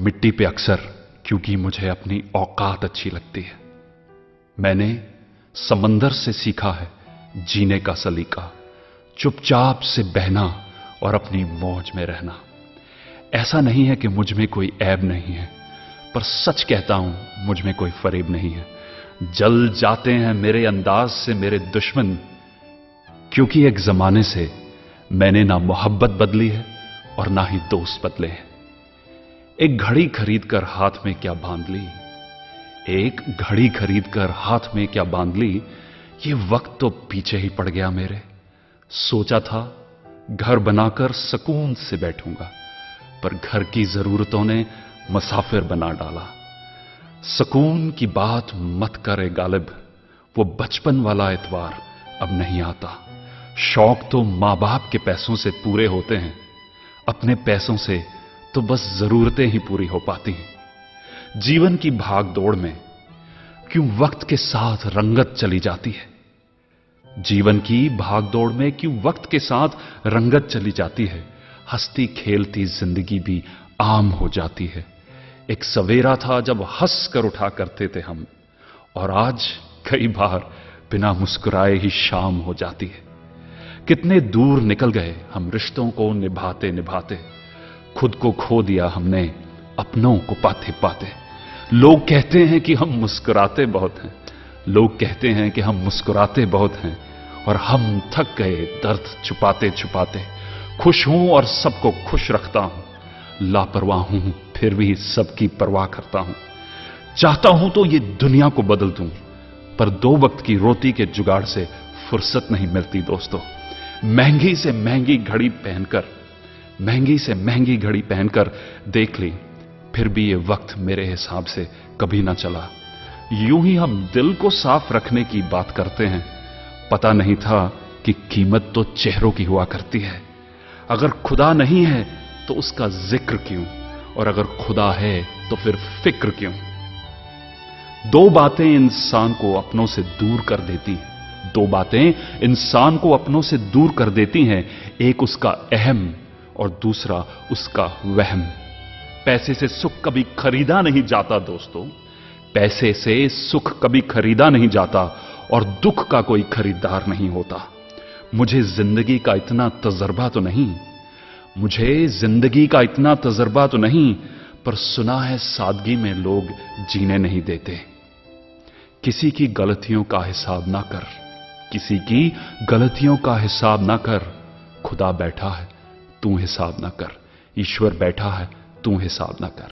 मिट्टी पे अक्सर क्योंकि मुझे अपनी औकात अच्छी लगती है। मैंने समंदर से सीखा है जीने का सलीका, चुपचाप से बहना और अपनी मौज में रहना। ऐसा नहीं है कि मुझ में कोई ऐब नहीं है, पर सच कहता हूं मुझ में कोई फरेब नहीं है। जल जाते हैं मेरे अंदाज से मेरे दुश्मन, क्योंकि एक जमाने से मैंने ना मोहब्बत बदली है और ना ही दोस्त बदले हैं। एक घड़ी खरीद कर हाथ में क्या बांध ली, एक घड़ी खरीद कर हाथ में क्या बांध ली, ये वक्त तो पीछे ही पड़ गया मेरे। सोचा था घर बनाकर सुकून से बैठूंगा, पर घर की जरूरतों ने मुसाफिर बना डाला। सुकून की बात मत करे गालिब, वो बचपन वाला एतवार अब नहीं आता। शौक तो मां बाप के पैसों से पूरे होते हैं, अपने पैसों से तो बस जरूरतें ही पूरी हो पाती हैं। जीवन की भाग दौड़ में क्यों वक्त के साथ रंगत चली जाती है, जीवन की भाग दौड़ में क्यों वक्त के साथ रंगत चली जाती है। हंसती खेलती जिंदगी भी आम हो जाती है। एक सवेरा था जब हंस कर उठा करते थे हम, और आज कई बार बिना मुस्कुराए ही शाम हो जाती है। कितने दूर निकल गए हम रिश्तों को निभाते निभाते, खुद को खो दिया हमने अपनों को पाते पाते। लोग कहते हैं कि हम मुस्कुराते बहुत हैं, लोग कहते हैं कि हम मुस्कुराते बहुत हैं, और हम थक गए दर्द छुपाते छुपाते। खुश हूं और सबको खुश रखता हूं, लापरवाह हूं फिर भी सबकी परवाह करता हूं। चाहता हूं तो ये दुनिया को बदल दूं, पर 2 वक्त की रोटी के जुगाड़ से फुर्सत नहीं मिलती दोस्तों। महंगी से महंगी घड़ी पहनकर, महंगी से महंगी घड़ी पहनकर देख ली, फिर भी ये वक्त मेरे हिसाब से कभी ना चला। यूं ही हम दिल को साफ रखने की बात करते हैं, पता नहीं था कि कीमत तो चेहरों की हुआ करती है। अगर खुदा नहीं है तो उसका जिक्र क्यों, और अगर खुदा है तो फिर फिक्र क्यों। 2 बातें इंसान को अपनों से दूर कर देती हैं, 2 बातें इंसान को अपनों से दूर कर देती हैं। एक उसका अहम और दूसरा उसका वहम। पैसे से सुख कभी खरीदा नहीं जाता दोस्तों, पैसे से सुख कभी खरीदा नहीं जाता, और दुख का कोई खरीदार नहीं होता। मुझे जिंदगी का इतना तजर्बा तो नहीं, मुझे जिंदगी का इतना तजर्बा तो नहीं, पर सुना है सादगी में लोग जीने नहीं देते। किसी की गलतियों का हिसाब ना कर, किसी की गलतियों का हिसाब ना कर। खुदा बैठा है तू हिसाब ना कर, ईश्वर बैठा है तू हिसाब ना कर।